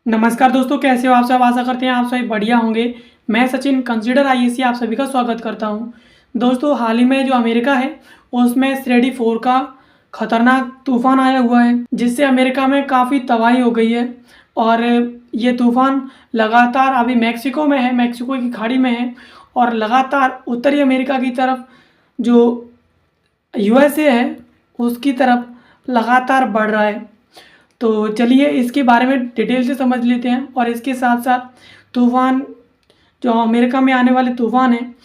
नमस्कार दोस्तों, कैसे हो आप सब। आशा करते हैं आप सभी बढ़िया होंगे। मैं सचिन कंसीडर आईएसी आप सभी का स्वागत करता हूं। दोस्तों, हाल ही में जो अमेरिका है उसमें श्रेणी 4 का खतरनाक तूफान आया हुआ है, जिससे अमेरिका में काफ़ी तबाही हो गई है। और ये तूफान लगातार अभी मैक्सिको में है, मैक्सिको की खाड़ी में है और लगातार उत्तरी अमेरिका की तरफ जो यूएसए है उसकी तरफ लगातार बढ़ रहा है। तो चलिए इसके बारे में डिटेल से समझ लेते हैं और इसके साथ साथ तूफ़ान जो अमेरिका में आने वाले तूफ़ान हैं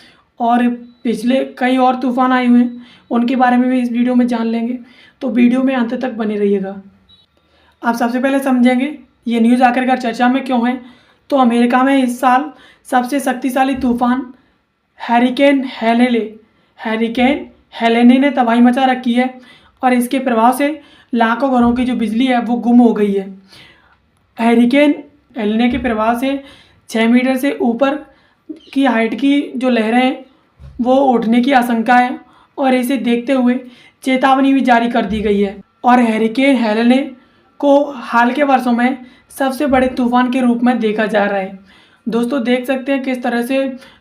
और पिछले कई और तूफ़ान आए हुए हैं उनके बारे में भी इस वीडियो में जान लेंगे। तो वीडियो में अंत तक बने रहिएगा। आप सबसे पहले समझेंगे ये न्यूज़ आखिरकार चर्चा में क्यों है। तो अमेरिका में इस साल सबसे शक्तिशाली तूफ़ान हैरिकेन हेलेने ने तबाही मचा रखी है और इसके प्रभाव से लाखों घरों की जो बिजली है वो गुम हो गई है। हैरिकेन हेलेने के प्रभाव से 6 मीटर से ऊपर की हाइट की जो लहरें हैं वो उठने की आशंका है और इसे देखते हुए चेतावनी भी जारी कर दी गई है। और हैरिकेन हेलेने को हाल के वर्षों में सबसे बड़े तूफान के रूप में देखा जा रहा है। दोस्तों, देख सकते हैं किस तरह से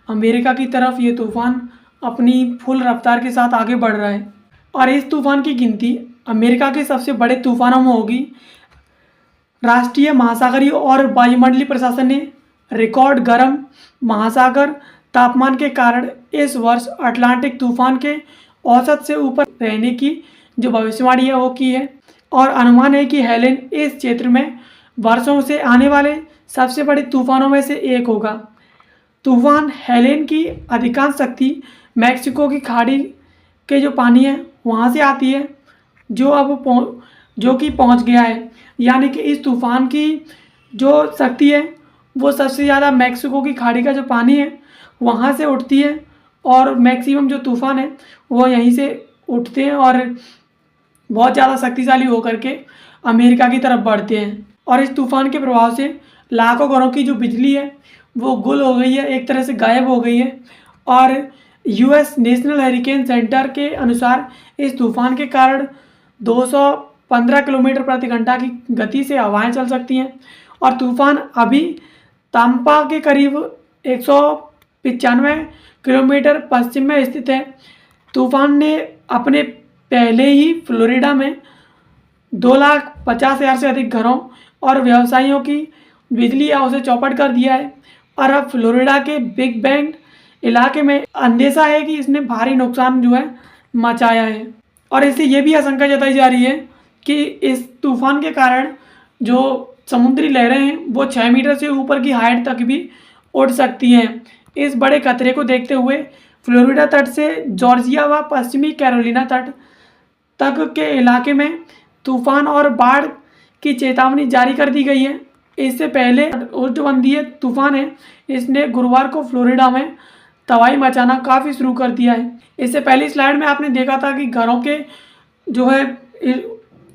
अमेरिका की तरफ ये तूफ़ान अपनी फुल रफ्तार के साथ आगे बढ़ रहा है और इस तूफ़ान की गिनती अमेरिका के सबसे बड़े तूफानों में होगी। राष्ट्रीय महासागरीय और वायुमंडलीय प्रशासन ने रिकॉर्ड गर्म महासागर तापमान के कारण इस वर्ष अटलांटिक तूफान के औसत से ऊपर रहने की जो भविष्यवाणी है वो की है और अनुमान है कि हेलेन इस क्षेत्र में वर्षों से आने वाले सबसे बड़े तूफानों में से एक होगा। तूफान हेलेन की अधिकांश शक्ति मैक्सिको की खाड़ी के जो पानी है वहाँ से आती है जो कि पहुँच गया है। यानी कि इस तूफ़ान की जो शक्ति है वो सबसे ज़्यादा मैक्सिको की खाड़ी का जो पानी है वहाँ से उठती है और मैक्सिमम जो तूफ़ान है वो यहीं से उठते हैं और बहुत ज़्यादा शक्तिशाली होकर के अमेरिका की तरफ बढ़ते हैं। और इस तूफ़ान के प्रभाव से लाखों घरों की जो बिजली है वो गुल हो गई है, एक तरह से गायब हो गई है। और यूएस नेशनल हरिकेन सेंटर के अनुसार इस तूफ़ान के कारण 215 किलोमीटर प्रति घंटा की गति से हवाएं चल सकती हैं और तूफ़ान अभी ताम्पा के करीब 195 किलोमीटर पश्चिम में स्थित है। तूफ़ान ने अपने पहले ही फ्लोरिडा में 2,50,000 से अधिक घरों और व्यवसायियों की बिजली उसे चौपट कर दिया है और अब फ्लोरिडा के बिग बेंड इलाके में अंदेशा है कि इसने भारी नुकसान जो है मचाया है। और इससे ये भी आशंका जताई जा रही है कि इस तूफ़ान के कारण जो समुद्री लहरें हैं वो 6 मीटर से ऊपर की हाइट तक भी उड़ सकती हैं। इस बड़े खतरे को देखते हुए फ्लोरिडा तट से जॉर्जिया व पश्चिमी कैरोलिना तट तक के इलाके में तूफ़ान और बाढ़ की चेतावनी जारी कर दी गई है। इससे पहले उष्णकटिबंधीय तूफ़ान है, इसने गुरुवार को फ्लोरिडा में तबाही मचाना काफ़ी शुरू कर दिया है। इससे पहली स्लाइड में आपने देखा था कि घरों के जो है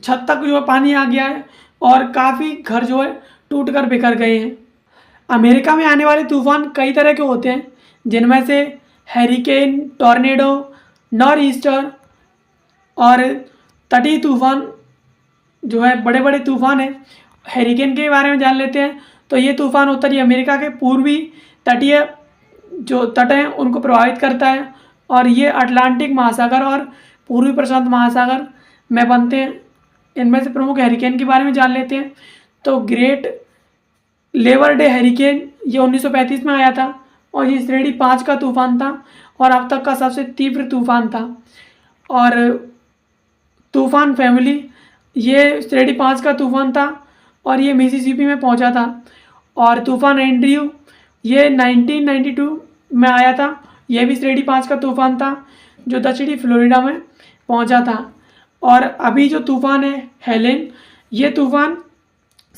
छत तक जो है पानी आ गया है और काफ़ी घर जो है टूट कर बिखर गए हैं। अमेरिका में आने वाले तूफ़ान कई तरह के होते हैं, जिनमें से हैरिकेन, टॉर्नेडो, नॉर्थ ईस्टर और तटीय तूफ़ान जो है बड़े बड़े तूफ़ान हैं। हैरिकेन के बारे में जान लेते हैं। तो ये तूफ़ान उत्तरी अमेरिका के पूर्वी तटीय जो तट हैं उनको प्रभावित करता है और ये अटलांटिक महासागर और पूर्वी प्रशांत महासागर में बनते हैं। इनमें से प्रमुख हैरिकेन के बारे में जान लेते हैं। तो ग्रेट लेबर डे हैरिकेन ये 1935 में आया था और ये श्रेणी 5 का तूफ़ान था और अब तक का सबसे तीव्र तूफ़ान था। और तूफ़ान फैमिली ये श्रेणी 5 का तूफ़ान था और ये मिसिसिपी में पहुंचा था। और तूफ़ान एंड्रयू ये 1992 में आया था, यह भी श्रेणी 5 का तूफ़ान था जो दक्षिणी फ्लोरिडा में पहुंचा था। और अभी जो तूफ़ान है हेलेन, ये तूफ़ान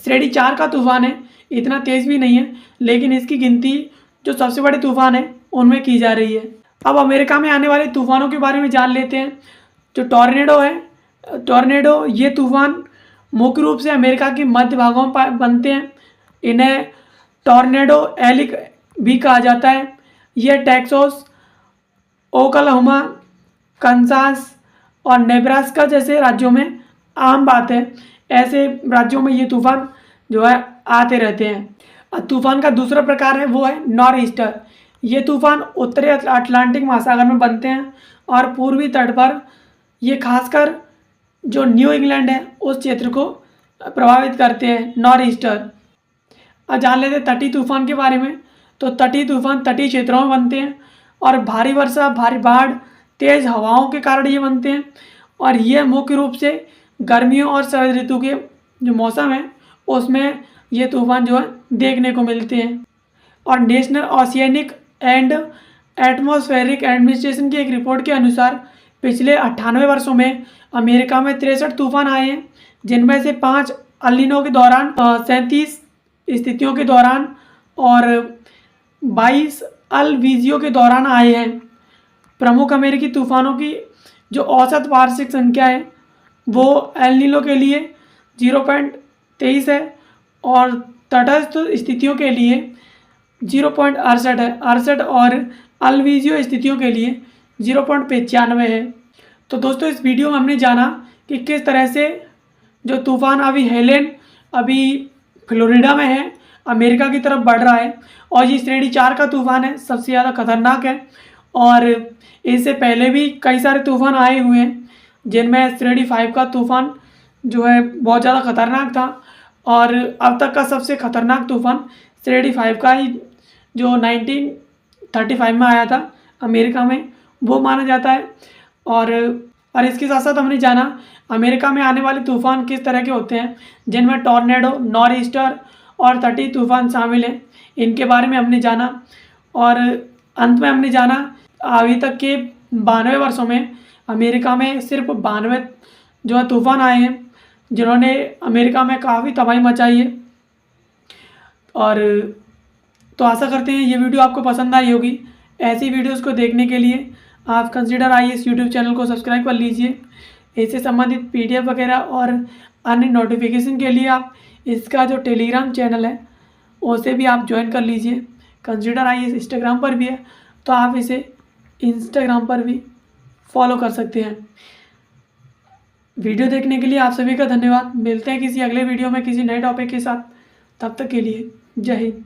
श्रेणी 4 का तूफ़ान है, इतना तेज़ भी नहीं है, लेकिन इसकी गिनती जो सबसे बड़े तूफ़ान है उनमें की जा रही है। अब अमेरिका में आने वाले तूफ़ानों के बारे में जान लेते हैं। जो टॉर्नेडो है, टॉर्नेडो ये तूफ़ान मुख्य रूप से अमेरिका के मध्य भागों में बनते हैं। इन्हें टॉर्नेडो एलिक भी कहा जाता है। यह टेक्सास, ओक्लाहोमा, कंसास और नेब्रास्का जैसे राज्यों में आम बात है। ऐसे राज्यों में ये तूफ़ान जो है आते रहते हैं। तूफान का दूसरा प्रकार है वो है नॉर्थ ईस्टर। ये तूफान उत्तरी अटलांटिक महासागर में बनते हैं और पूर्वी तट पर ये खासकर जो न्यू इंग्लैंड है उस क्षेत्र को प्रभावित करते हैं, नॉर्थ ईस्टर। अब जान लेते हैं तटीय तूफान के बारे में। तो तटीय तूफान तटीय क्षेत्रों में बनते हैं और भारी वर्षा, भारी बाढ़, तेज़ हवाओं के कारण ये बनते हैं और ये मुख्य रूप से गर्मियों और शरद ऋतु के जो मौसम है उसमें ये तूफान जो है देखने को मिलते हैं। और national oceanic and atmospheric administration की एक रिपोर्ट के अनुसार पिछले 98 वर्षों में अमेरिका में 63 तूफान आए हैं, जिनमें से 5 अल नीनो के दौरान, 37 स्थितियों के दौरान और 22 अल वीजियो के दौरान आए हैं। प्रमुख अमेरिकी तूफानों की जो औसत वार्षिक संख्या है वो एल नीनो के लिए 0.23 है और तटस्थ स्थितियों के लिए 0.68 है, 68 और अल्वीजियो स्थितियों के लिए 0.95 है। तो दोस्तों इस वीडियो में हमने जाना कि किस तरह से जो तूफ़ान अभी हेलेन अभी फ्लोरिडा में है, अमेरिका की तरफ बढ़ रहा है और ये श्रेणी 4 का तूफ़ान है, सबसे ज़्यादा खतरनाक है। और इससे पहले भी कई सारे तूफ़ान आए हुए हैं जिनमें श्रेणी 5 का तूफ़ान जो है बहुत ज़्यादा खतरनाक था और अब तक का सबसे खतरनाक तूफ़ान श्रेणी 5 का ही जो 1935 में आया था अमेरिका में, वो माना जाता है। और इसके साथ साथ हमने जाना अमेरिका में आने वाले तूफ़ान किस तरह के होते हैं, जिनमें टॉर्नेडो, नॉर्थ ईस्टर और तटीय तूफ़ान शामिल हैं, इनके बारे में हमने जाना। और अंत में हमने जाना अभी तक के 92 वर्षों में अमेरिका में सिर्फ 92 जो है तूफ़ान आए हैं जिन्होंने अमेरिका में काफ़ी तबाही मचाई है। और तो आशा करते हैं ये वीडियो आपको पसंद आई होगी। ऐसी वीडियोस को देखने के लिए आप कंसीडर IAS यूट्यूब चैनल को सब्सक्राइब कर लीजिए। इससे संबंधित PDF वगैरह और अन्य नोटिफिकेशन के लिए आप इसका जो टेलीग्राम चैनल है उसे भी आप ज्वाइन कर लीजिए। कंसीडर IAS इंस्टाग्राम पर भी है, तो आप इसे इंस्टाग्राम पर भी फॉलो कर सकते हैं। वीडियो देखने के लिए आप सभी का धन्यवाद। मिलते हैं किसी अगले वीडियो में किसी नए टॉपिक के साथ। तब तक के लिए जय हिंद।